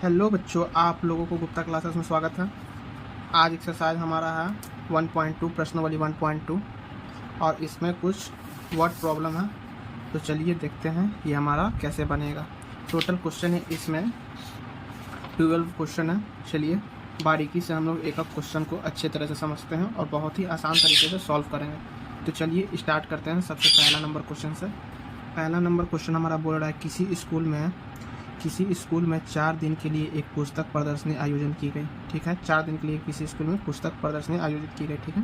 Hello बच्चों, आप लोगों को गुप्ता क्लासेस में स्वागत है। आज एक्सरसाइज हमारा है 1.2 प्रश्नावली 1.2 और इसमें कुछ वर्ड प्रॉब्लम है। तो चलिए देखते हैं ये हमारा कैसे बनेगा। टोटल क्वेश्चन है इसमें 12 क्वेश्चन है। चलिए बारीकी से हम लोग एक एक क्वेश्चन को अच्छे तरह से समझते हैं और बहुत ही आसान तरीके से सॉल्व करेंगे। तो चलिए स्टार्ट करते हैं सबसे पहला नंबर क्वेश्चन से। पहला नंबर क्वेश्चन हमारा बोल रहा है किसी स्कूल में 4 दिन के लिए एक पुस्तक प्रदर्शनी आयोजन की गई। ठीक है, 4 दिन के लिए किसी स्कूल में पुस्तक प्रदर्शनी आयोजित की गई। ठीक है,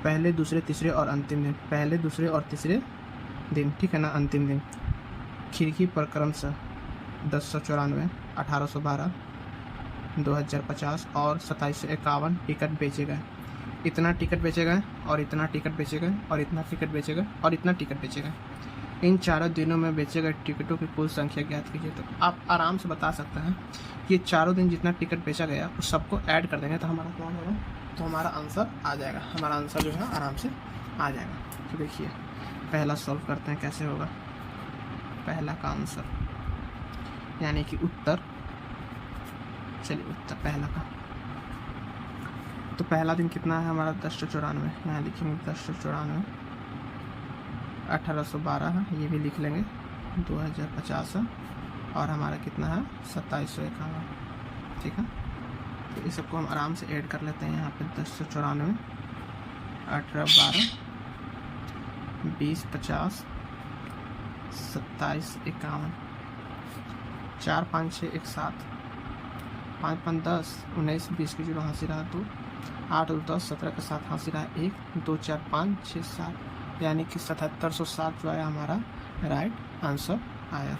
पहले दूसरे तीसरे और अंतिम दिन, पहले दूसरे और तीसरे दिन, ठीक है ना, अंतिम दिन। खिड़की पर क्रमशः 1094, 1812, 2050 और 2751 टिकट बेचे गए। इतना टिकट बेचे गए और इतना टिकट बेचे गए और इतना टिकट बेचे गए और इतना टिकट बेचे गए। इन चारों दिनों में बेचे गए टिकटों की कुल संख्या ज्ञात कीजिए। तो आप आराम से बता सकते हैं कि ये चारों दिन जितना टिकट बेचा गया उस सबको ऐड कर देंगे तो हमारा क्या होगा, तो हमारा आंसर आ जाएगा। हमारा आंसर जो है आराम से आ जाएगा। तो देखिए पहला सॉल्व करते हैं कैसे होगा। पहला का आंसर यानी कि उत्तर, चलिए उत्तर पहला का। तो पहला दिन कितना है हमारा 1094, यहाँ लिखेंगे 1094, 1812 है, ये भी लिख लेंगे, 2050 है और हमारा कितना है 2751। ठीक है, तो इस सबको हम आराम से ऐड कर लेते हैं। यहाँ पे 1094, 1812, 2050, 2751, 4 5 6 1 7, 5 5 10, 19 20 की 0 हासिल रहा 2, 8 2 10, 17 के साथ हासिल रहा 1, 2 4 5 6 7, यानी कि 7707 जो है हमारा राइट आंसर आया।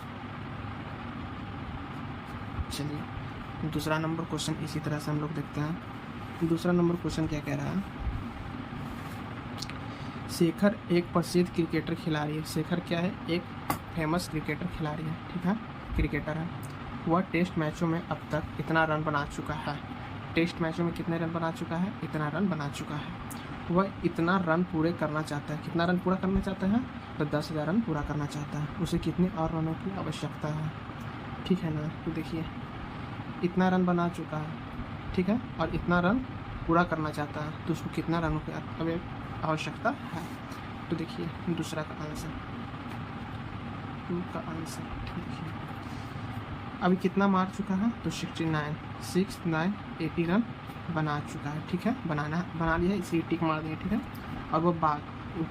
चलिए दूसरा नंबर क्वेश्चन इसी तरह से हम लोग देखते हैं। दूसरा नंबर क्वेश्चन क्या कह रहा है, शेखर एक प्रसिद्ध क्रिकेटर खिलाड़ी है। शेखर क्या है, एक फेमस क्रिकेटर खिलाड़ी है। ठीक है, क्रिकेटर है। वह टेस्ट मैचों में अब तक इतना रन बना चुका है। टेस्ट मैचों में कितने रन बना चुका है, इतना रन बना चुका है। वह इतना रन पूरे करना चाहता है। कितना रन पूरा करना चाहता है, तो 10,000 रन पूरा करना चाहता है। उसे कितने और रनों की आवश्यकता है। ठीक है ना, तो देखिए इतना रन बना चुका है, ठीक है, और इतना रन पूरा करना चाहता है, तो उसको कितना रनों की आवश्यकता है। तो देखिए दूसरा का आंसर, 2 का आंसर। देखिए अभी कितना मार चुका है, तो 69 80 रन बना चुका है। ठीक है, बना लिया है, इसलिए टिक मार दिए। ठीक है, और वो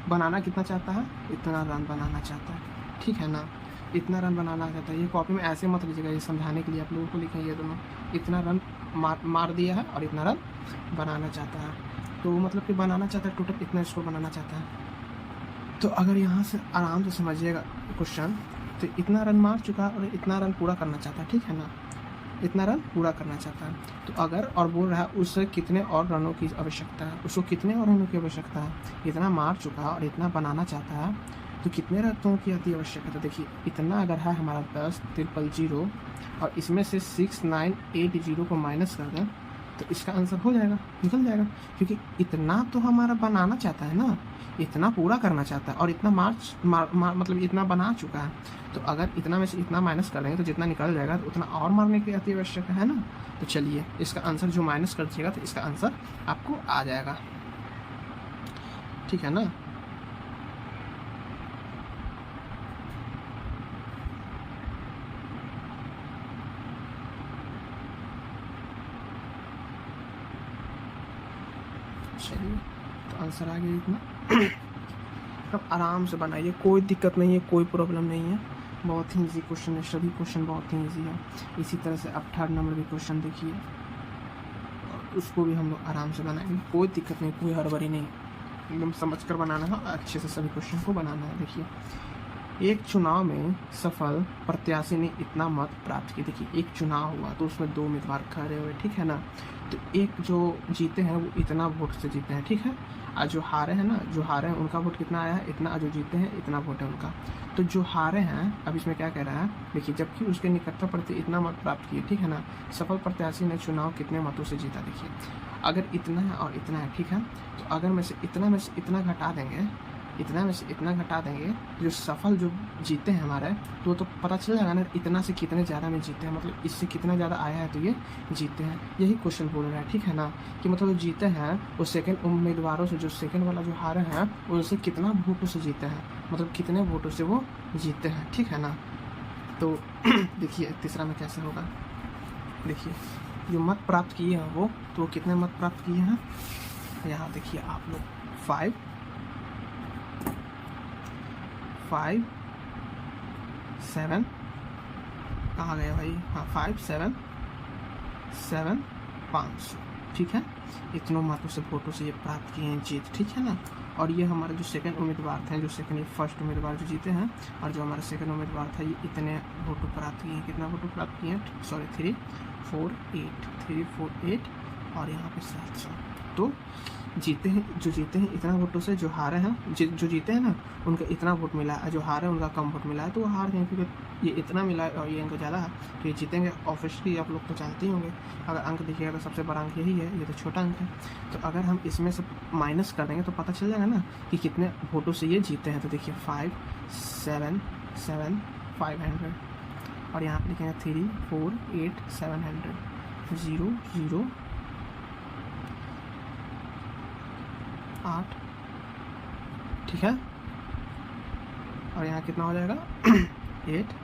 बनाना कितना चाहता है, इतना रन बनाना चाहता है। ठीक है ना, इतना रन बनाना चाहता है। ये कॉपी में ऐसे मत लीजिएगा, ये समझाने के लिए आप लोगों को लिखे ये दोनों। इतना रन मार दिया है और इतना रन बनाना चाहता है, तो मतलब कि बनाना चाहता है टोटल इतना स्कोर बनाना चाहता है। तो अगर यहाँ से आराम से समझिएगा क्वेश्चन, तो इतना रन मार चुका है और इतना रन पूरा करना चाहता है। ठीक है ना, इतना रन पूरा करना चाहता है। तो अगर और बोल रहा है उससे कितने और रनों की आवश्यकता है, उसको कितने और रनों की आवश्यकता है, इतना मार चुका है और इतना बनाना चाहता है, तो कितने रनों की अति आवश्यकता है। देखिए इतना अगर है हमारा 10 000 और इसमें से 6980 को माइनस कर दें तो इसका आंसर हो जाएगा, निकल जाएगा। क्योंकि इतना तो हमारा बनाना चाहता है ना, इतना पूरा करना चाहता है और इतना मतलब इतना बना चुका है। तो अगर इतना में से इतना माइनस कर देंगे तो जितना निकल जाएगा तो उतना और मारने की अति आवश्यक है ना। तो चलिए इसका आंसर जो माइनस कर दीजिएगा तो इसका आंसर आपको आ जाएगा। ठीक है ना, चलिए तो आंसर आ गया इतना। अब आराम से बनाइए, कोई दिक्कत नहीं है, कोई प्रॉब्लम नहीं है। बहुत ही इजी क्वेश्चन है, सभी क्वेश्चन बहुत ही इजी है। इसी तरह से अब 3rd नंबर भी क्वेश्चन देखिए, और उसको भी हम लोग आराम से बनाएंगे, कोई दिक्कत नहीं, कोई हड़बड़ी नहीं, एकदम समझ कर बनाना है, अच्छे से सभी क्वेश्चन को बनाना है। देखिए एक चुनाव में सफल प्रत्याशी ने इतना मत प्राप्त किया। देखिए एक चुनाव हुआ तो उसमें 2 उम्मीदवार खड़े हुए। ठीक है ना, तो एक जो जीते हैं वो इतना वोट से जीते हैं। ठीक है, और जो हारे हैं ना, जो हारे हैं उनका वोट कितना आया है, इतना, और जो जीते हैं इतना वोट है उनका। तो जो हारे हैं अब इसमें क्या कह रहा है, देखिए जबकि उसके निकटतम प्रति इतना मत प्राप्त किए। ठीक है ना, सफल प्रत्याशी ने चुनाव कितने मतों से जीता। देखिए अगर इतना है और इतना है, ठीक है, तो अगर में से इतना घटा देंगे इतना में से इतना घटा देंगे, जो सफल जो जीते हैं हमारे, तो पता चल जाएगा ना इतना से कितने ज़्यादा में जीते हैं, मतलब इससे कितना ज़्यादा आया है तो ये जीते हैं। यही क्वेश्चन बोल रहा है, ठीक है ना, कि मतलब जो जीते हैं वो सेकंड उम्मीदवारों से, जो सेकंड वाला जो हारे हैं उनसे कितना वोटों से जीते हैं, मतलब कितने वोटों से वो जीते हैं, ठीक है ना। तो देखिए तीसरा में कैसे होगा, देखिए जो मत प्राप्त किए हैं वो, तो वो कितने मत प्राप्त किए हैं, यहाँ देखिए आप लोग 5 7 कहाँ गया भाई, हाँ 5 7 7 500, ठीक है। इतनों मतों से वोटों से ये प्राप्त किए हैं जीत, ठीक है ना। और ये हमारे जो सेकंड उम्मीदवार थे, जो सेकंड फर्स्ट उम्मीदवार जो जीते हैं, और जो हमारा सेकंड उम्मीदवार था, ये इतने वोटों प्राप्त किए हैं, कितना वोटों प्राप्त किए हैं, सॉरी 348 और यहाँ पे 700। तो जीते हैं, जो जीते हैं इतना वोटों से, जो हारे हैं, जो जीते हैं ना उनका इतना वोट मिला है, जो हारे उनका कम वोट मिला है, तो वो हार गए, क्योंकि ये इतना मिला है और ये इनको ज़्यादा है, तो ये जीतेंगे। ऑब्वियसली आप लोग तो जानते ही होंगे, अगर अंक देखिएगा तो सबसे बड़ा अंक यही है, ये तो छोटा अंक है। तो अगर हम इसमें से माइनस कर देंगे तो पता चल जाएगा ना कि कितने वोटों से ये जीते हैं। तो देखिए 5 7 7 500, और यहाँ पर लिखेंगे 3 4 8 700 0 0 8, ठीक है। और यहाँ कितना हो जाएगा 8,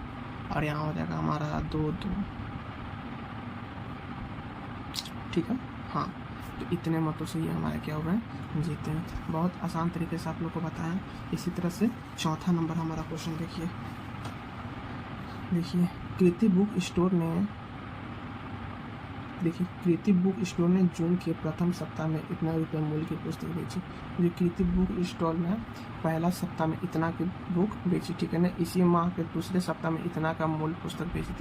और यहाँ हो जाएगा हमारा 2 2, ठीक है। हाँ, तो इतने मतों से ये हमारे क्या हो गए, जीते हैं। बहुत आसान तरीके से आप लोग को बताया। इसी तरह से चौथा नंबर हमारा क्वेश्चन देखिए, कृति बुक स्टोर ने जून के प्रथम सप्ताह में इतना रुपये मूल्य की पुस्तक बेची। जो कृति बुक स्टोर में पहला सप्ताह में इतना की बुक बेची, ठीक है ना। इसी माह के दूसरे सप्ताह में इतना का मूल्य पुस्तक बेची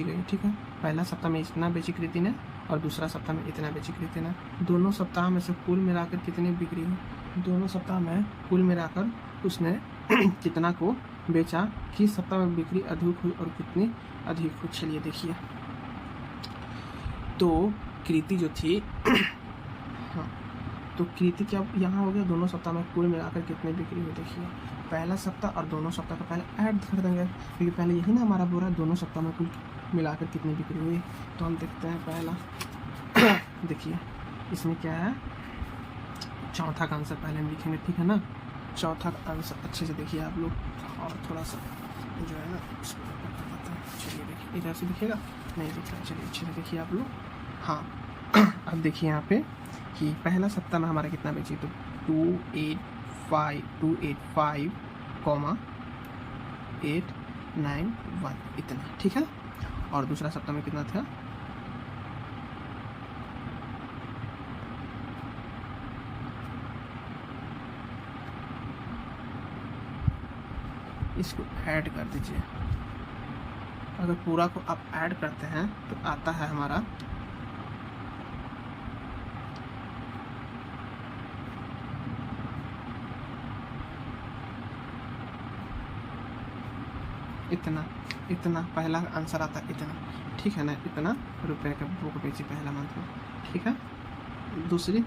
गई, ठीक है। पहला सप्ताह में इतना बेची कृति ने, और दूसरा सप्ताह में इतना बेची कृति ने। दोनों सप्ताह में से कुल मिलाकर कितनी बिक्री हुई, दोनों सप्ताह में कुल मिलाकर उसने कितना को बेचा, किस सप्ताह में बिक्री अधिक हुई और कितनी अधिक हुई। चलिए देखिए, तो कृति जो थी हाँ, तो कृति क्या यहाँ हो गया, दोनों सप्ताह में कुल मिलाकर कितनी बिक्री हुई। देखिए पहला सप्ताह और दोनों सप्ताह का पहले ऐड कर देंगे, क्योंकि पहले यही ना हमारा बोला दोनों सप्ताह में कुल मिलाकर कितनी बिक्री हुई। तो हम देखते हैं पहला देखिए इसमें क्या है, चौथा का आंसर पहले हम लिखेंगे, ठीक है ना। चौथा का आंसर अच्छे से देखिए आप लोग, और थोड़ा सा जो है ना इसको बताते हैं। चलिए देखिए, इधर से दिखेगा, नहीं दिख रहा, चलिए अच्छे से देखिए आप लोग। हाँ अब देखिए यहाँ पे कि पहला सप्ताह में हमारा कितना बेची, तो 285 कॉमा 891 इतना, ठीक है। और दूसरा सप्ताह में कितना था, इसको ऐड कर दीजिए। अगर पूरा को आप ऐड करते हैं तो आता है हमारा इतना पहला आंसर आता है इतना, ठीक है ना। इतना रुपए का बुक बेची पहला मंथ में, ठीक है। दूसरी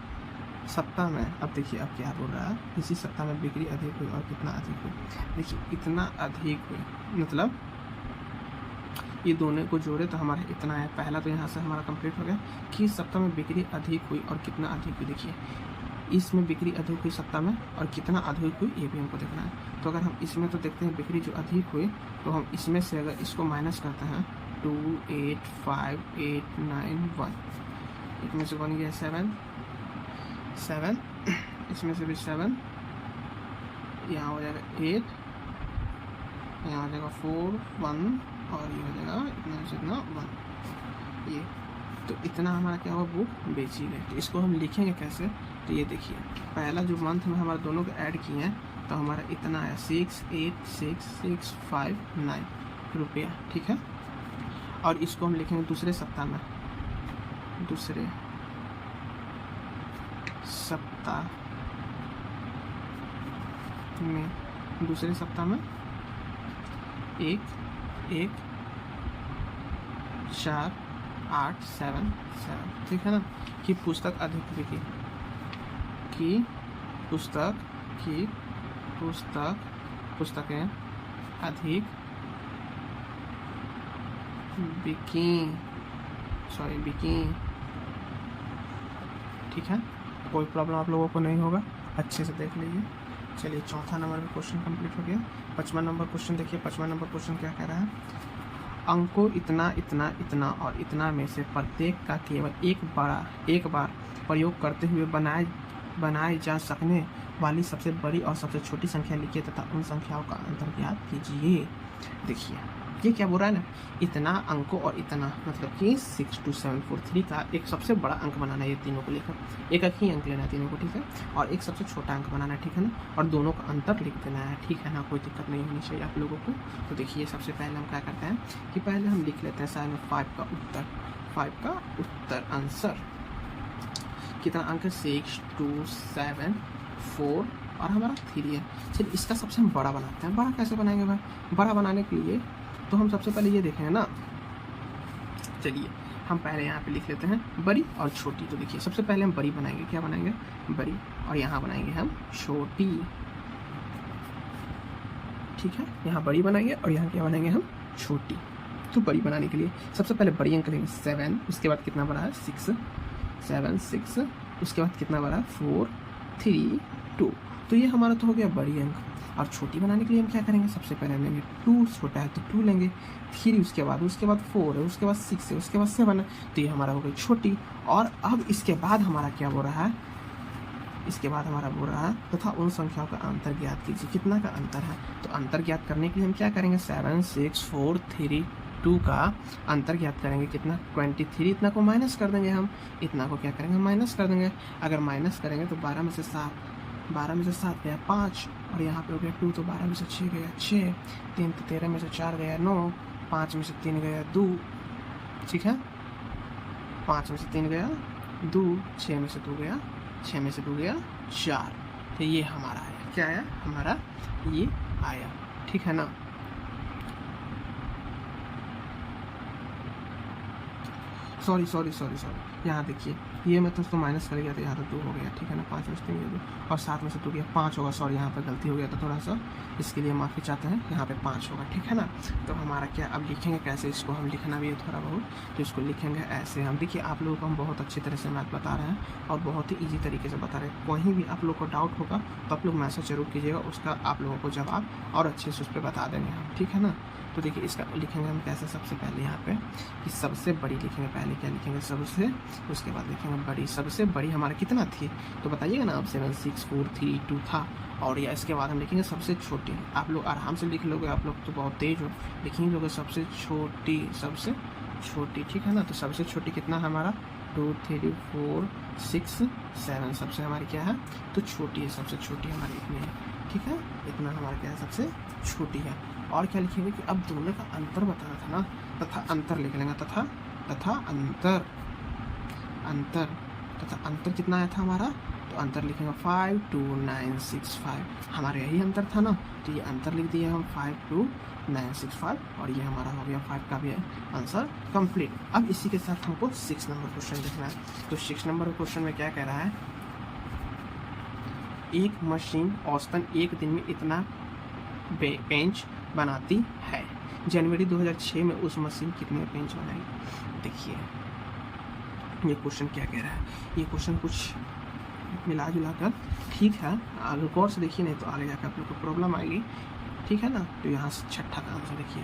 सप्ताह में अब देखिए अब क्या बोल रहा है, इसी सप्ताह में बिक्री अधिक हुई और कितना अधिक हुई। देखिए इतना अधिक हुई, मतलब ये दोनों को जोड़े तो हमारा इतना है। पहला तो यहाँ से हमारा कंप्लीट हो गया कि सप्ताह में बिक्री अधिक हुई और कितना अधिक हुई। देखिए इसमें बिक्री अधिक हुई सप्ताह में, और कितना अधिक हुई ये भी हमको देखना है। तो अगर हम इसमें तो देखते हैं बिक्री जो अधिक हुई, तो हम इसमें से अगर इसको माइनस करते हैं 285,891, इसमें से बन गया 7, इसमें से भी 7, यहाँ हो जाएगा 8, यहाँ हो जाएगा 4 1, और ये हो जाएगा इतना से इतना 1, ये तो इतना हमारा क्या हुआ, बुक बेची गई। तो इसको हम लिखेंगे कैसे, तो ये देखिए पहला जो मंथ में हमारे दोनों को ऐड किए हैं तो हमारा इतना है 686,659 रुपया, ठीक है। और इसको हम लिखेंगे दूसरे सप्ताह में, दूसरे सप्ताह में 1,4,8,7,7, ठीक है ना। कि पुस्तक अधिक बिकी, कि पुस्तक की पुस्तकें अधिक बिकी। ठीक है, कोई प्रॉब्लम आप लोगों को नहीं होगा, अच्छे से देख लीजिए। चलिए चौथा नंबर में क्वेश्चन कंप्लीट हो गया। 55 नंबर क्वेश्चन देखिए। 55 नंबर क्वेश्चन क्या कह रहा है, अंकों इतना इतना इतना और इतना में से प्रत्येक का केवल एक बार प्रयोग करते हुए बनाए जा सकने वाली सबसे बड़ी और सबसे छोटी संख्या लिखिए तथा उन संख्याओं का अंतर ज्ञात कीजिए। देखिए ये क्या बोल रहा है ना, इतना अंकों और इतना मतलब कि 62743 का एक सबसे बड़ा अंक बनाना है। ये तीनों को लेकर एक ही अंक लेना है तीनों को, ठीक है, और एक सबसे छोटा अंक बनाना है, ठीक है ना, और दोनों का अंतर लिख देना है, ठीक है ना, कोई दिक्कत नहीं होनी चाहिए आप लोगों को। तो देखिए सबसे पहले हम क्या करते हैं कि पहले हम लिख लेते हैं साइड में 5 का उत्तर आंसर कितना अंक है 6274 और हमारा 3 है। चलिए इसका सबसे हम बड़ा बनाते हैं। बड़ा कैसे बनाएंगे भाई, बड़ा बनाने के लिए तो हम सबसे पहले ये देखेंगे ना, चलिए हम पहले यहाँ पे लिख लेते हैं बड़ी और छोटी। तो देखिए सबसे पहले हम बड़ी बनाएंगे, क्या बनाएंगे, बड़ी, और यहाँ बनाएंगे हम छोटी, ठीक है, यहाँ बड़ी बनाएंगे और यहाँ क्या बनाएंगे हम, छोटी। तो बड़ी बनाने के लिए सबसे पहले बड़ी अंक लेंगे 7, उसके बाद कितना बड़ा है 6, 7 6, उसके बाद कितना बड़ा है 4 3 2। तो ये हमारा तो हो गया बड़ी अंक। और छोटी बनाने के लिए हम क्या करेंगे, सबसे पहले लेंगे 2, छोटा है तो 2 लेंगे, 3 उसके बाद 4 है, उसके बाद 6 है, उसके बाद 7 है, तो ये हमारा हो गई छोटी। और अब इसके बाद हमारा क्या बोल रहा है, इसके बाद हमारा बोल रहा है तथा उन संख्याओं का अंतर ज्ञात कीजिए, कितना का अंतर है। तो अंतर ज्ञात करने के लिए हम क्या करेंगे, 7 6 4 3 2 का अंतर ज्ञात करेंगे कितना, 23। इतना को माइनस कर देंगे हम, इतना को क्या करेंगे, माइनस कर देंगे। अगर माइनस करेंगे तो 12 में से 7 गया 5, और यहाँ पे हो गया 2, तो 12 में से 6 गया 6, 3 तो 13 में से 4 गया 9, 5 में से 3 गया 2, ठीक है, 5 में से 3 गया 2, 6 में से 2 गया 4। तो ये हमारा आया, क्या आया हमारा, ये आया, ठीक है ना। सॉरी यहाँ देखिए ये मैं तो माइनस कर गया था, यहाँ तो 2 हो गया, ठीक है ना, 5 में से 3 गया 2 और 7 में से 2 गया 5 होगा। सॉरी यहाँ पर गलती हो गया था थोड़ा सा, इसके लिए माफ़ी चाहते हैं, यहाँ पे 5 होगा, ठीक है ना। तो हमारा क्या अब लिखेंगे कैसे, इसको हम लिखना भी है थोड़ा बहुत, तो इसको लिखेंगे ऐसे हम। देखिए आप लोगों को हम बहुत अच्छी तरह से मैथ बता रहे हैं और बहुत ही ईजी तरीके से बता रहे हैं। कहीं भी आप लोग को डाउट होगा तो आप लोग मैसेज जरूर कीजिएगा, उसका आप लोगों को जवाब और अच्छे से उस पर बता देंगे हम, ठीक है ना। तो देखिए इसका लिखेंगे हम कैसे, सबसे पहले यहाँ पे कि सबसे बड़ी लिखेंगे, पहले क्या लिखेंगे सबसे, उसके बाद लिखेंगे बड़ी। सबसे बड़ी हमारा कितना थी तो बताइएगा ना, अब 7 6 4 3 2 था, और या इसके बाद हम लिखेंगे सबसे छोटी। आप लोग आराम से लिख लोगे, आप लोग तो बहुत तेज हो, लिखेंगे लोगे सबसे छोटी, ठीक है ना। तो सबसे छोटी कितना है हमारा, 2 3 4 6 7, सबसे हमारी क्या है तो छोटी है, सबसे छोटी हमारी इतनी है, ठीक है, इतना हमारा क्या है सबसे छोटी है। और क्या लिखेंगे कि अब दोनों का अंतर बताना था ना, तथा अंतर लिख लेंगे, तथा अंतर कितना आया था हमारा, तो अंतर लिखेंगे 52965, हमारा यही अंतर था ना, तो ये अंतर लिख दिया हम 52965, और ये हमारा हो गया 5 का भी आंसर कंप्लीट। अब इसी के साथ हमको 6 नंबर क्वेश्चन देखना है। तो 6 नंबर क्वेश्चन में क्या कह रहा है, एक मशीन औसतन एक दिन में इतना पेंच बनाती है, जनवरी 2006 में उस मशीन कितने पेंच बनाएगी। देखिए ये क्वेश्चन क्या कह रहा है, ये क्वेश्चन कुछ मिला जुला कर ठीक है, अगर गौर से देखिए नहीं तो आगे जाकर आप लोग को प्रॉब्लम आएगी, ठीक है ना। तो यहाँ से छठा का आंसर देखिए,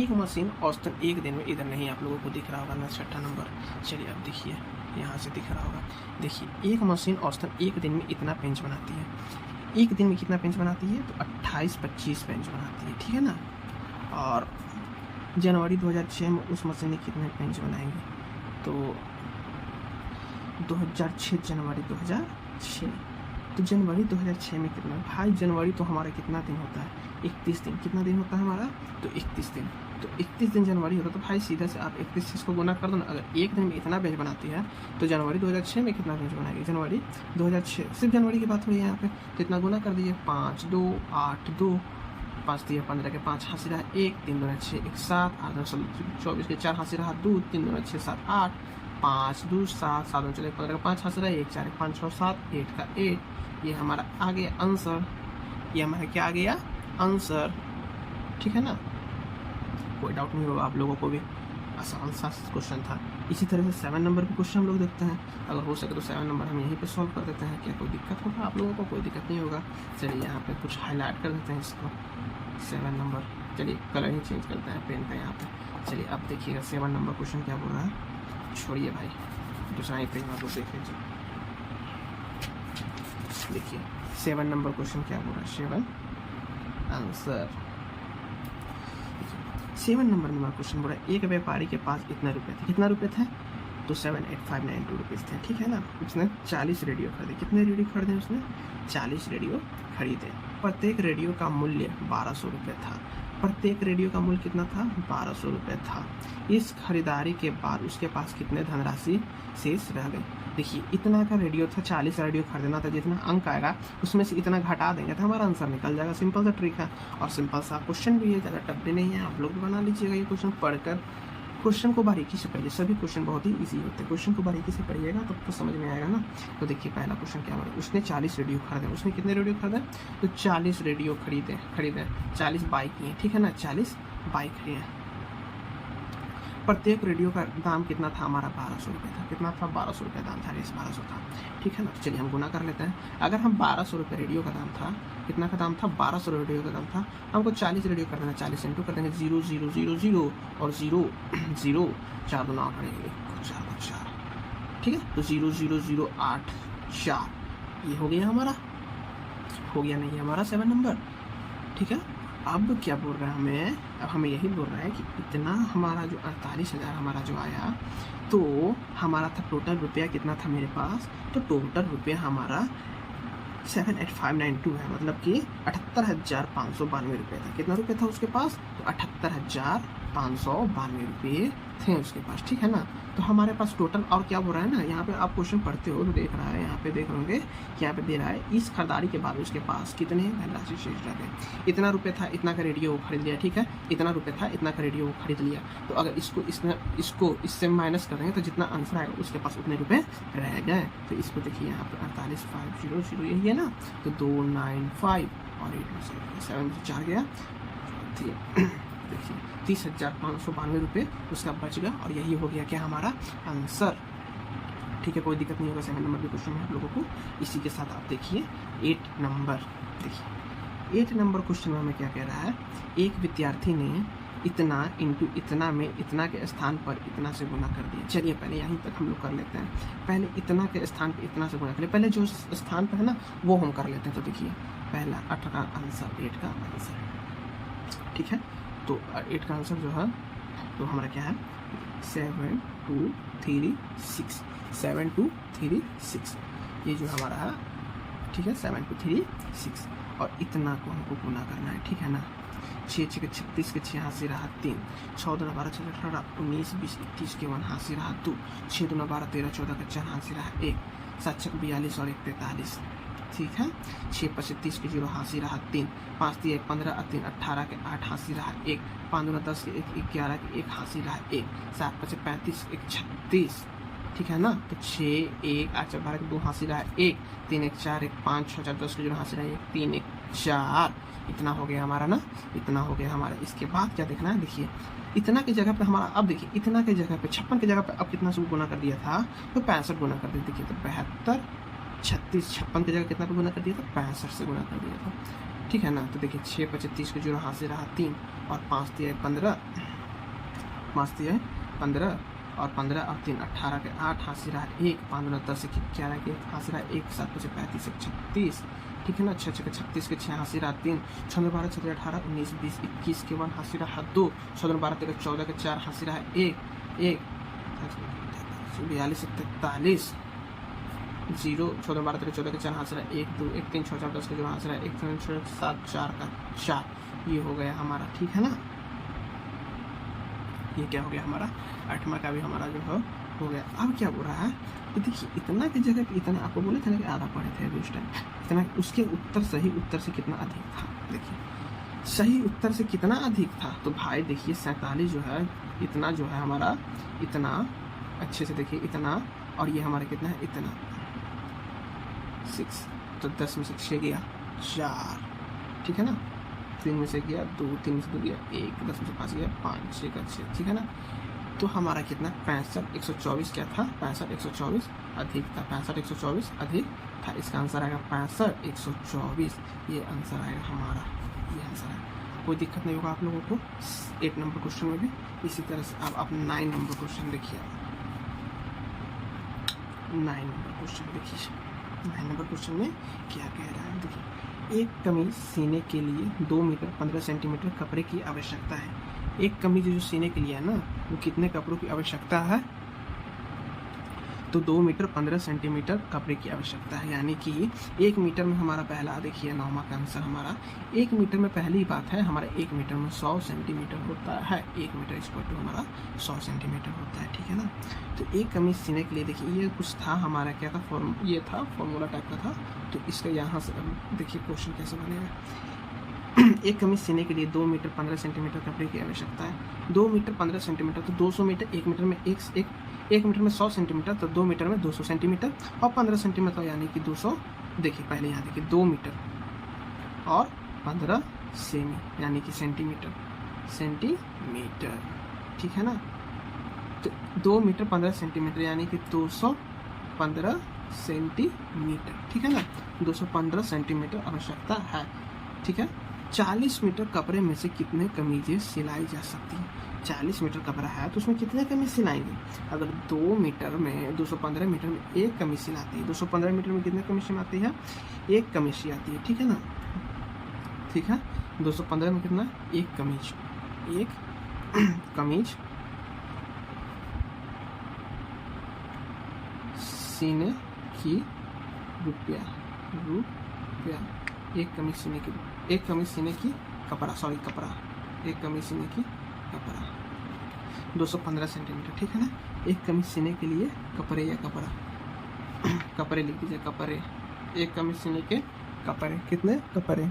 एक मशीन औसतन एक दिन में, इधर नहीं आप लोगों को दिख रहा होगा ना छठा नंबर, चलिए अब देखिए यहाँ से दिख रहा होगा। देखिए एक मशीन औसतन एक दिन में इतना पेंच बनाती है, एक दिन में कितना पेंच बनाती है तो 28-25 पेंच बनाती है, ठीक है ना। और जनवरी 2006 में उस मशीन ने कितने पेंच बनाएंगे, तो 2006 जनवरी 2006, तो जनवरी 2006 में कितना, भाई जनवरी तो हमारा कितना दिन होता है 31 दिन, कितना दिन होता है हमारा तो 31 दिन, तो 31 दिन जनवरी होता है, तो भाई सीधा से आप 31 से इसको गुना कर दो ना। अगर एक दिन में इतना पेज बनाती है तो जनवरी 2006 में कितना पेज बनाएगी, जनवरी 2006, सिर्फ जनवरी की बात हुई है यहाँ पे, तो इतना गुना कर दीजिए, 5 2 8 2 5 दिए 15 के 5 हासिल रहा 1 3 2 6 1 7 8 9 24 के 4 हासिल रहा 2 3 2 6 7 8 5 2 7 7 चले 15 का 5 हासिल रहा 1 4 5 6 7 8 का 8, ये हमारा आ गया आंसर, ये हमारा क्या आ गया आंसर, ठीक है ना। कोई डाउट नहीं होगा आप लोगों को भी, आसान सा क्वेश्चन था। इसी तरह से 7 नंबर के क्वेश्चन हम लोग देखते हैं, अगर हो सके तो 7 नंबर हम यहीं पे सॉल्व कर देते हैं। क्या कोई दिक्कत होगा आप लोगों को? कोई दिक्कत नहीं होगा। चलिए यहाँ पे कुछ हाईलाइट कर देते हैं इसको, 7 नंबर। चलिए कलर ही चेंज करते हैं पेन का यहाँ पे। चलिए अब देखिएगा 7 नंबर क्वेश्चन क्या बोल रहा है, छोड़िए भाई, दूसरा ही पेज में आपको देख लीजिए। देखिए 7 नंबर क्वेश्चन क्या बोल रहा है, 7 आंसर। 7 नंबर में क्वेश्चन बोल रहा है, एक व्यापारी के पास इतने रुपए थे। कितना रुपए थे? तो 78592 रुपीज़ थे, ठीक है ना। उसने 40 रेडियो खरीदे। कितने रेडियो खरीदे उसने? 40 रेडियो खरीदे। प्रत्येक रेडियो का मूल्य 1200 रुपये था। प्रत्येक रेडियो का मूल्य कितना था? 1200 रुपये था। इस खरीदारी के बाद उसके पास कितने धनराशि शेष रह गई? देखिए इतना का रेडियो था, 40 रेडियो खरीदना था, जितना अंक आएगा उसमें से इतना घटा देंगे तो हमारा आंसर निकल जाएगा। सिंपल सा ट्रिक है और सिंपल सा क्वेश्चन भी है, ज़्यादा टफ भी नहीं है। आप लोग भी बना लीजिएगा ये क्वेश्चन पढ़कर। क्वेश्चन को बारीकी से पढ़िए, सभी क्वेश्चन बहुत ही इजी होते हैं। क्वेश्चन को बारीकी से पढ़िएगा तो समझ में आएगा ना। तो देखिए पहला क्वेश्चन क्या बोला, उसने 40 रेडियो खरीदे। उसने कितने रेडियो खरीदे? तो 40 रेडियो खरीदे 40 बाइक किए, ठीक है ना, 40 बाइक लिए। प्रत्येक रेडियो का दाम कितना था हमारा? 1200 रुपये था। कितना था? 1200 रुपये दाम था, 1200 था, ठीक है ना। चलिए हम गुना कर लेते हैं। अगर हम 1200 रुपये रेडियो का दाम था, कितना का दाम था? 1200 रेडियो का दाम था। हमको 40 रेडियो कर देना, 40 इंटू कर देंगे 0 0 0 0 और 0 0 4 गुना पड़ेंगे 4, ठीक है। तो 0 0 0 8 4 ये हो गया हमारा, हो गया नहीं हमारा 7 नंबर, ठीक है। अब क्या बोल रहा है हमें? अब हमें यही बोल रहा है कि इतना हमारा जो 48,000 हमारा जो आया, तो हमारा था टोटल रुपया कितना था मेरे पास? तो टोटल रुपया हमारा 78592 है, मतलब कि 78,592 रुपये था। कितना रुपये था उसके पास? तो 78,592 रुपये थे उसके पास, ठीक है ना। तो हमारे पास टोटल, और क्या बोल रहा है ना, यहाँ पे आप क्वेश्चन पढ़ते हो तो देख रहा है, यहाँ पे देख होंगे कि यहाँ पे दे रहा है इस खरीदारी के बाद उसके पास कितने धनराशि शेष रह गए। इतना रुपये था, इतना का रेडियो वो खरीद लिया, ठीक है। इतना रुपये था, इतना का रेडियो वो खरीद लिया। तो अगर इसको इससे माइनस कर देंगे तो जितना आंसर आएगा उसके पास उतने रुपये रह गए। तो इसको देखिए यहाँ पे 48,500 यही है ना, तो 295 और 8 में से 7 से 4 गया, देखिए 30,592 रुपये उसका बच गया और यही हो गया क्या हमारा आंसर, ठीक है। कोई दिक्कत नहीं होगा 7 नंबर के क्वेश्चन में आप लोगों को। इसी के साथ आप देखिए 8 नंबर, देखिए 8 नंबर क्वेश्चन में हमें क्या कह रहा है, एक विद्यार्थी ने इतना इंटू इतना में इतना के स्थान पर इतना से गुना कर दिया। चलिए पहले यहीं तक हम लोग कर लेते हैं। पहले इतना के स्थान पर इतना से गुना करें, पहले जो स्थान पर है ना वो हम कर लेते हैं। तो देखिए पहला 8 का आंसर, 8 का आंसर, ठीक है। तो 8 का आंसर जो है तो हमारा क्या है 7 2 3 6, 7 2 3 6 ये जो हमारा है, ठीक है। 7 2 3 6 और इतना को हमको गुना करना है, ठीक है ना। 6 6 36 के 86 रहा 3, 6 2 12 6 18 19 20 21 के 1 हासी रहा 2, 6 2 12 13 14 के 4 हासी रहा 1, 7 6 42 और 1 43, ठीक है। 6 5 30 के 0 हासी रहा 3, 5 3 1 15 3 18 के 8 हासी रहा 1, 5 2 10 के 1 11 के 1 हासी रहा 1, 7 5 35 1 36, ठीक है ना। तो 6 1 8 12 के 2 हासी रहा 1, 3 1 4 1 5 6 4 10 के 0 हासी रहा 1, 3 1 4, इतना हो गया हमारा ना, इतना हो गया हमारा। इसके बाद क्या देखना है, देखिए इतना की जगह पे हमारा, अब देखिए इतना की जगह पे 56 की जगह पे अब कितना से गुना कर दिया था, तो 65 गुना कर दिया। देखिए तो 72 36, 56 की जगह कितना पे गुना कर दिया था, 65 से गुना कर दिया था, ठीक है ना। तो देखिए 6 5 30 के 0 हाथ से रहा 3 और 5 3 15, 5 3 15 और 15 और 3 18 के 8 हाथ से रहा 1, 5 2 10 के 11 के हाथ से रहा 1, 7 5 35 36, ठीक है ना। 6 6 36 के 6 हाथ से रहा 3, 6 2 12 6 18 19 20 21 के 1 हाथ से रहा 2, 6 2 12 13 14 के 4 हाथ से रहा 1 1 42 43 0, 6 2 12 13 14 के 4 हाथ से रहा 1 2 1 3 6 4 10 के 0 हाथ से रहा 1 3 6 7 4 का 4, ये हो गया हमारा, ठीक है ना। ये क्या हो गया हमारा 8वां का भी हमारा जो है हो गया। अब क्या बोल रहा है कि देखिए इतना की जगह पे इतना, आपको बोले थे ना कि आधा पढ़े थे अभी उस टाइम, इतना उसके उत्तर सही उत्तर से कितना अधिक था। देखिए सही उत्तर से कितना अधिक था, तो भाई देखिए 47 जो है, इतना जो है हमारा इतना, अच्छे से देखिए इतना, और ये हमारा कितना है इतना 6, तो 10 में से 6 गया 4, ठीक है ना। 3 में से गया 2, 3 में से 2 गया 1, 10 में से 5 गया 5, 6 का 6, ठीक है ना। तो हमारा कितना 65 124 क्या था, 65 124 अधिक था, 65 124 अधिक था। इसका आंसर आएगा 65 124, ये आंसर आएगा हमारा, ये आंसर है। कोई दिक्कत नहीं होगा आप लोगों को 8 नंबर क्वेश्चन में भी। इसी तरह से आप 9 नंबर क्वेश्चन देखिए, 9 नंबर क्वेश्चन देखिए। 9 नंबर क्वेश्चन में क्या कह रहा है देखिए, एक कमीज सीने के लिए 2 मीटर 15 सेंटीमीटर कपड़े की आवश्यकता है। एक कमीज जो सीने के लिए है ना, वो कितने कपड़ों की आवश्यकता है, तो 2 मीटर 15 सेंटीमीटर कपड़े की आवश्यकता है। यानी कि 1 मीटर में हमारा पहला देखिए 9वां का आंसर हमारा 1 मीटर में, पहली बात है हमारा 1 मीटर में 100 सेंटीमीटर होता है। 1 मीटर इक्वल टू हमारा 100 सेंटीमीटर होता है, ठीक है ना। तो एक कमीज सीने के लिए देखिए, ये कुछ था हमारा, क्या था, ये था फॉर्मूला टाइप का था। तो इसका यहाँ से देखिए क्वेश्चन कैसे बनेगा। एक कमीज सीने के लिए 2 मीटर 15 सेंटीमीटर कपड़े की आवश्यकता है। 2 मीटर 15 सेंटीमीटर तो 200 मीटर, 1 मीटर में 1 मीटर में 100 सेंटीमीटर, तो 2 मीटर में 200 सेंटीमीटर और 15 सेंटीमीटर यानी कि 200। देखिए पहले यहाँ देखिए 2 मीटर और 15 सेमी यानी कि सेंटीमीटर, ठीक है ना। तो 2 मीटर 15 सेंटीमीटर यानी कि 215 सेंटीमीटर, ठीक है ना। 215 सेंटीमीटर आवश्यकता है, ठीक है। 40 मीटर कपड़े में से कितने कमीजें सिलाई जा सकती हैं। 40 मीटर कपड़ा है तो उसमें कितने कमीज सिलाएंगे। अगर 2 मीटर में 215 मीटर में एक कमीज सिलाती है, 215 मीटर में कितने कमीज सिलाती है, एक कमीज सिलाती है, ठीक है ना। ठीक है, 215 में कितना, एक कमीज सीने की रुपया, एक कमीज सीने की कपड़ा, एक कमीज सीने की कपड़ा 215 सेंटीमीटर, ठीक है ना। एक कमीज सीने के लिए कपड़े या कपड़े लिख दीजिए, कपड़े। एक कमीज सीने के कपड़े, कितने कपड़े,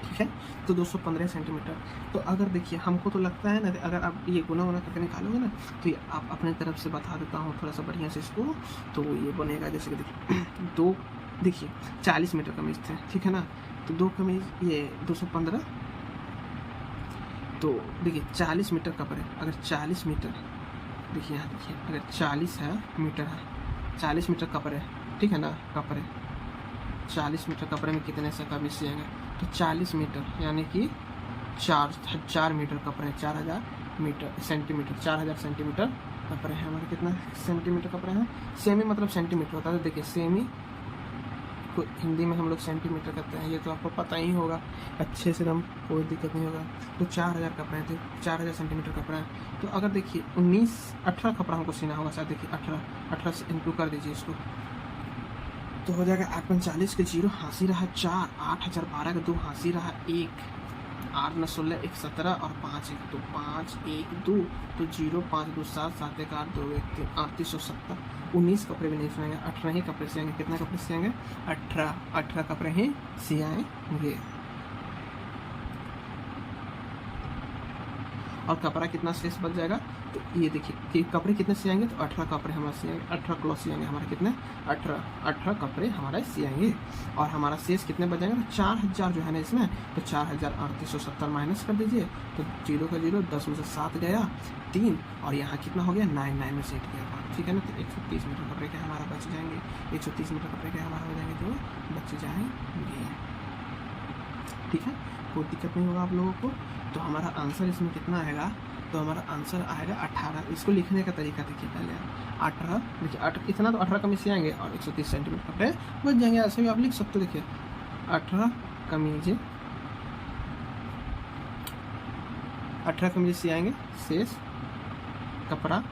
ठीक है। तो 215 सेंटीमीटर। तो अगर देखिए हमको तो लगता है ना, अगर आप ये गुना करके निकालोगे ना, तो ये आप अपने तरफ से बता देता हूँ थोड़ा सा बढ़िया से इसको। तो ये बनेगा जैसे कि देखिए देखिए 40 मीटर कमीज थे, ठीक है ना। तो 2 कमीज ये 215, तो देखिए 40 मीटर कपड़े, अगर 40 मीटर, देखिए यहाँ देखिए, अगर 40 है मीटर है, 40 मीटर कपड़े, ठीक है ना, कपड़े 40 मीटर कपड़े में कितने से कमीज सिएंगे, तो 40 मीटर यानी कि 4000 मीटर कपड़े, 4000 मीटर सेंटीमीटर, 4000 सेंटीमीटर कपड़े हैं हमारे। कितना सेंटीमीटर कपड़े हैं, सेमी मतलब सेंटीमीटर होता है। देखिए सेमी को हिंदी में हम लोग सेंटीमीटर कहते हैं, ये तो आपको पता ही होगा अच्छे से, हम कोई दिक्कत नहीं होगा। तो 4000 कपड़े थे, 4000 सेंटीमीटर कपड़ा है। तो अगर देखिए 18 कपड़ा हमको सीना होगा, शायद देखिए 18 से इंटू कर दीजिए इसको, तो हो जाएगा 845 के 0 हासी रहा 4, 8012 का 2 हासी रहा 1, 8 9 16 1 17 और 5 1 2 5 1 2, तो 0 5 2 7 7 1 8 2 1 3 3870। 19 कपड़े भी नहीं सिलाएंगे, 18 ही कपड़े सिलाएंगे। कितना कपड़े सिलाएंगे, 18 कपड़े ही सिलाएंगे। और कपड़ा कितना शेष बच जाएगा, तो ये देखिए कि कपड़े कितने सिलाएंगे, तो 18 कपड़े हमारे सिलाएंगे, 18 क्लॉथ सिलाएंगे हमारे, कितने 18 कपड़े हमारे सिलाएंगे। और हमारा शेष कितने बच जाएंगे, तो 4000 जो है ना इसमें, तो 4870 माइनस कर दीजिए, तो 0 का 0, 10 में से 7 गया 3, और यहाँ कितना हो गया 9 में से 8 गया, ठीक है ना। तो 130 मीटर कपड़े के हमारा बच जाएंगे, 130 मीटर कपड़े के हमारा हो जाएंगे, जो बच जाएंगे, ठीक है। कोई दिक्कत नहीं होगा आप लोगों को। तो हमारा आंसर इसमें कितना आएगा, तो हमारा आंसर आएगा 18। इसको लिखने का तरीका देखिए, पहले 18 देखिए, इतना तो 18 कमीज सिलाएंगे और 130 सेंटीमीटर कपड़े बच जाएंगे। ऐसे भी आप लिख सकते हो, देखिए 18 कमीज सिलाएंगे, शेष कपड़ा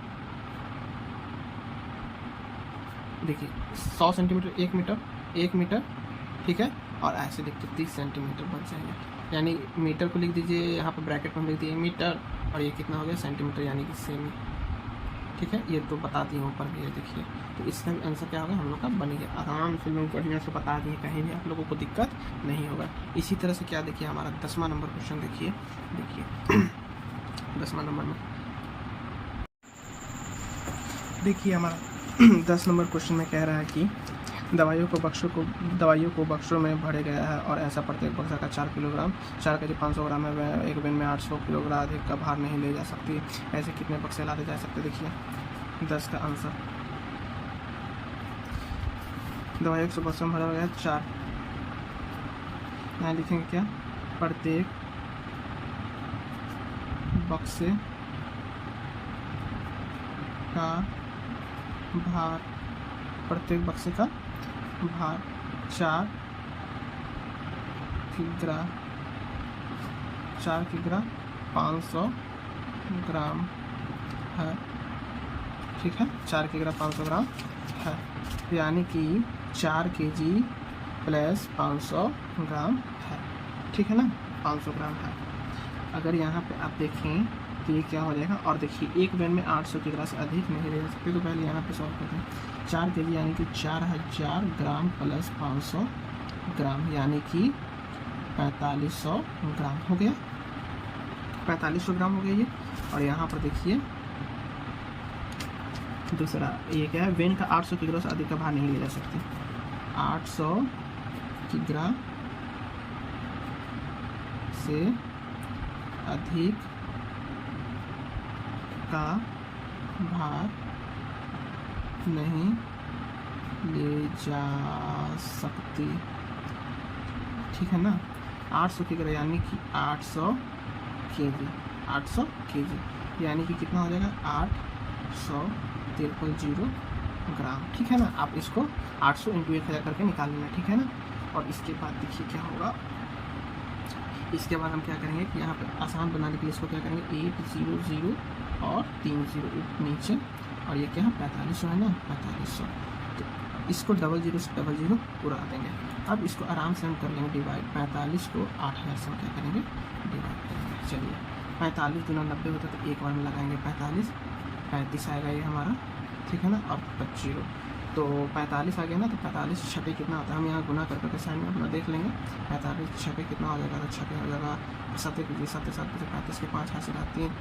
देखिए 100 सेंटीमीटर, 1 मीटर, ठीक है। और ऐसे देखते 30 सेंटीमीटर बच जाएंगे, यानी मीटर को लिख दीजिए यहाँ पर ब्रैकेट में लिख दिए मीटर, और ये कितना हो गया सेंटीमीटर यानी कि सेमी, ठीक है। ये तो बता दिए ऊपर भी, ये देखिए। तो इसका आंसर क्या होगा, हम लोग का बन गया। आराम से लोग बढ़िया से बता दिए, कहीं भी आप लोगों को दिक्कत नहीं होगा। इसी तरह से क्या देखिए, हमारा 10वां नंबर क्वेश्चन देखिए 10वां नंबर में देखिए हमारा 10 नंबर क्वेश्चन में कह रहा है कि दवाइयों को बक्सों में भरे गया है और ऐसा प्रत्येक बक्सा का 4 किलोग्राम 4 केजी 500 ग्राम है। एक वैन में 800 किलोग्राम अधिक का भार नहीं ले जा सकती। ऐसे कितने बक्से लादे जा सकते? देखिए 10 का आंसर। दवाइयों को बक्सों में भरा गया है 4। यहाँ लिखेंगे क्या? प्रत्येक बक्से का भार, प्रत्येक बक्से का भार 4 किग्रा 500 ग्राम है। ठीक है, 4 किग्रा 500 ग्राम है, यानी कि 4 केजी प्लस 500 ग्राम है। ठीक है ना, 500 ग्राम है। अगर यहाँ पे आप देखें तो ये क्या हो जाएगा, और देखिए एक वैन में 800 किग्रा से अधिक नहीं ले जा सकते। तो पहले यहाँ पे सॉल्व करते हैं। 4 केजी यानी कि 4000 ग्राम प्लस 500 ग्राम यानी कि 4500 ग्राम हो गया। 4500 ग्राम हो गया ये। और यहाँ पर देखिए दूसरा ये क्या है, वैन का 800 किग्रा से अधिक का भार नहीं ले जा सकते। 800 किग्रा से अधिक का भार नहीं ले जा सकती। ठीक है ना, 800 किग्रा यानी कि 800 केजी, 800 केजी यानी कि कितना हो जाएगा? 800 ग्राम। ठीक है ना, आप इसको 800 इंटू 1000 करके निकाल लेना। ठीक है ना, और इसके बाद देखिए क्या होगा। इसके बाद हम क्या करेंगे कि यहाँ पे आसान बनाने के लिए इसको क्या करेंगे, 800 और 30 नीचे, और ये क्या है 4500 है ना, 4500। तो इसको 00 से 00 उड़ा देंगे। अब इसको आराम से हम कर लेंगे डिवाइड। 45 को 8000 से क्या करेंगे, डिवाइड करेंगे। चलिए 45 दूना 90 होता है, तो एक बार में लगाएंगे 35 आएगा ये हमारा। ठीक है ना, और 25 तो 45 आ गया ना। तो 45 छठे कितना होता है, हम यहाँ गुना करके साइड में अपना देख लेंगे। 45 छठे कितना हो जाएगा, तो छठे हो जाएगा 7 कीजिए, 7 7 35 के 5 हाथ से 3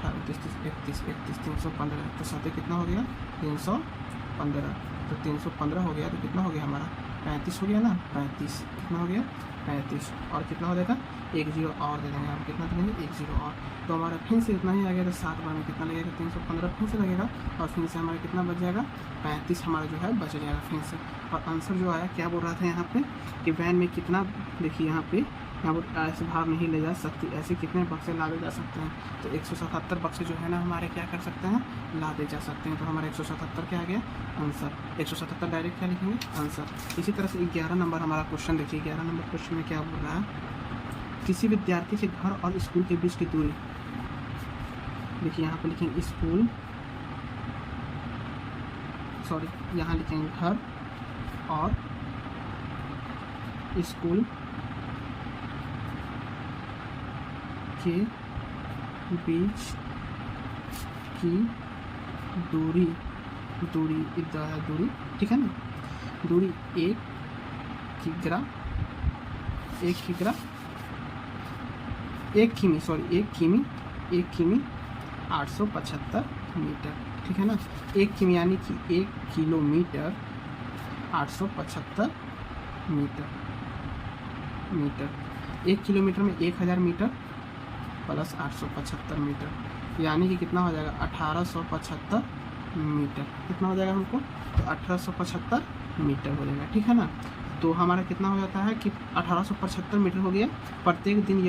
38 31 315। तो 7 कितना हो गया, 315। तो 315 हो गया, तो कितना हो गया हमारा 35 हो गया ना। 35 कितना हो गया, 35। और कितना हो जाएगा, 1 0 और दे देंगे हम। कितना देंगे, 1 0 और। तो हमारा फिर से इतना ही आ गया। तो 7 बार में कितना लगेगा, 315 फिर से लगेगा, और फिर से हमारा कितना बच जाएगा, 35 हमारा जो है बच जाएगा फिर से। और आंसर जो आया, क्या बोल रहा था यहाँ पे कि वैन में कितना, देखिए यहाँ पे ऐसे भार नहीं ले जा सकती। ऐसे कितने बक्से लादे जा सकते हैं, तो 177 बक्से जो है ना हमारे क्या कर सकते हैं, लादे जा सकते हैं। तो हमारा 177 क्या आ गया आंसर। 177 डायरेक्ट क्या लिखेंगे, आंसर। इसी तरह से 11 नंबर हमारा क्वेश्चन देखिए। 11 नंबर क्वेश्चन में क्या बोल रहा है, किसी विद्यार्थी के घर और स्कूल के बीच की दूरी। देखिए यहाँ पे लिखेंगे स्कूल, सॉरी यहाँ लिखेंगे घर और स्कूल के बीच की दूरी, इतना है दूरी। ठीक है ना, दूरी 1 किग्रा 1 किमी 875 मीटर। ठीक है ना, 1 किमी यानी कि 1 किलोमीटर 875 मीटर। 1 किलोमीटर में 1000 मीटर प्लस 875 मीटर, यानी कि कितना हो जाएगा 1875 मीटर। कितना हो जाएगा हमको, तो 1875 मीटर हो जाएगा। ठीक है ना, तो हमारा कितना हो जाता है कि 1875 मीटर हो गया। प्रत्येक दिन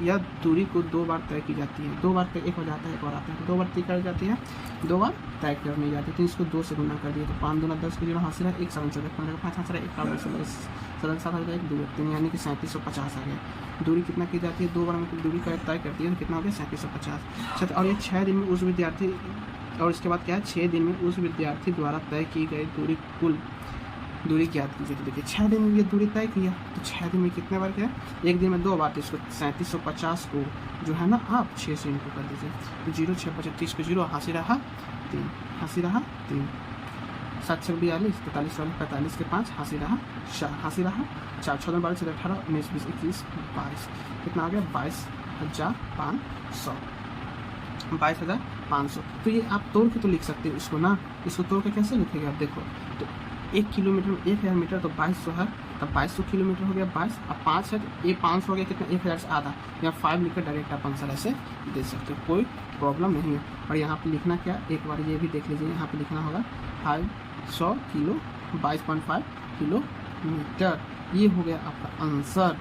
यह दूरी को 2 बार तय की जाती है। 2 बार तय, एक हो जाता है, एक और आता है। 2 बार तय कर जाती है, 2 बार तय करनी जाती है। तो इसको 2 से गुना कर दिए, तो 5 दूना 10 के 0 हाथ से रहा, 1 7 7 15 5 हाथ से रहा, 1 8 7 7 1 2 3, यानी कि 3750 आ गया। दूरी कितना की जाती है, 2 बार में दूरी का तय करती है, तो कितना हो गया 3750। और ये 6 दिन में उस विद्यार्थी, और इसके बाद क्या है, 6 दिन में उस विद्यार्थी द्वारा तय की गई दूरी, कुल दूरी ज्ञात कीजिए। तो देखिए 6 दिन में ये दूरी तय किया, तो 6 दिन में कितने बार क्या है, एक दिन में 2 बार। तो इसको 3750 को जो है ना आप 6 से इंटू कर दीजिए। तो 0 6 25 को 0 हासिल रहा 3, 7 6 42 45 45 के 5 हासिल रहा 4 6 12 18 19 20 21 22, कितना आ गया 22,500। 22,500। तो ये आप तोड़ के तो लिख सकते हो इसको ना, इसको तोड़ के कैसे लिखेंगे आप देखो, तो 1 किलोमीटर में 1000 मीटर तो 2200 है, तब 2200 किलोमीटर हो गया 22, अब 5 है तो ये 500 हो गया कितना, 1000 से आधा, यहाँ 5 लिखकर डायरेक्ट आप आंसर ऐसे दे सकते हो, कोई प्रॉब्लम नहीं है। और यहाँ पे लिखना क्या, एक बार ये भी देख लीजिए, यहाँ पे लिखना होगा 500 किलो 22.5 किलोमीटर, ये हो गया आपका आंसर।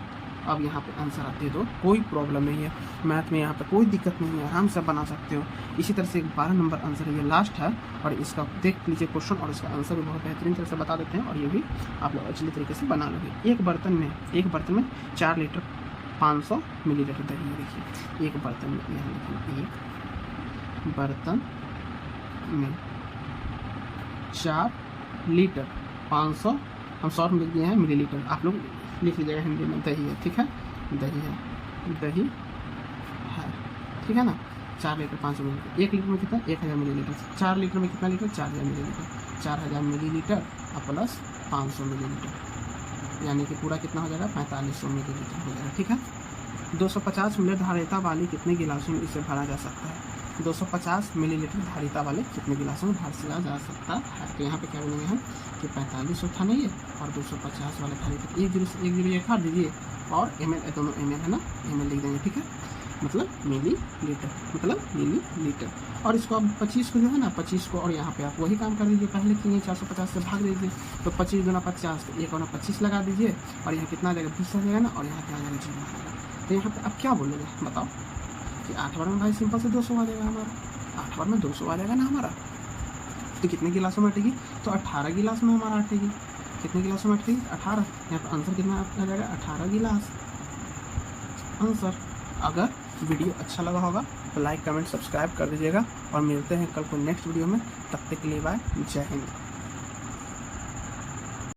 अब यहाँ पे आंसर आप दे दो, कोई प्रॉब्लम नहीं है, मैथ में यहाँ पे कोई दिक्कत नहीं है, आराम से बना सकते हो। इसी तरह से 12 नंबर आंसर है, ये लास्ट है, और इसका देख लीजिए क्वेश्चन, और इसका आंसर भी बहुत बेहतरीन तरह से बता देते हैं, और ये भी आप लोग अच्छी तरीके से बना लोगे। एक बर्तन में 4 लीटर 500 मिलीलीटर दही है। देखिए एक बर्तन में, यहाँ लिखिए एक बर्तन में 4 लीटर 500, हम शॉर्ट में लिख दिए हैं मिलीलीटर, आप लोग लिख लीजिएगा हिंदी में, दही है, ठीक है, दही है, ठीक है ना। 4 लीटर 500 मिलीलीटर, 1 लीटर में कितना, 1000 मिलीलीटर, 4 लीटर में कितना लीटर, 4000 मिलीलीटर, 4000 मिलीलीटर और प्लस 500 मिलीलीटर, यानी कि पूरा कितना हो जाएगा, 4500 मिलीलीटर हो जाएगा, ठीक है। 250 मिलीलीटर धारिता वाली कितने गिलासों में इसे भरा जा सकता है, 250 मिलीलीटर धारिता वाले कितने गिलासों में भरा जा सकता है। तो यहाँ पे क्या बोलेंगे हम कि 4500 था नहीं है, और 250 वाले धारिता, एक जीरो ये काट दीजिए, और ml, दोनों ml है ना, ml लिख देंगे, ठीक है, मतलब मिलीलीटर। और इसको आप 25 को जो है ना, 25 को, और यहाँ पे आप वही काम कर दीजिए, पहले किए 450 से भाग दीजिए, तो 25 गुना 50, तो 1 गुना 25 लगा दीजिए, और यहाँ कितना आ जाएगा, 20 आ जाएगा ना, और यहाँ क्या आ जाएगा, 0 आ जाएगा। तो यहाँ पे आप क्या बोलोगे बताओ, कि 8 बार में भाई सिंपल से 200 आ जाएगा हमारा, 8 बार में 200 आ जाएगा ना हमारा। तो कितने गिलासों में अटेगी, तो 18 गिलास में हमारा अटेगी, कितने गिलासों में अटेगी, 18। यहाँ पर आंसर कितना आ जाएगा, 18 गिलास आंसर। अगर वीडियो अच्छा लगा होगा तो लाइक कमेंट सब्सक्राइब कर दीजिएगा, और मिलते हैं कल को नेक्स्ट वीडियो में, तब तक के लिए बाय, जय हिंद।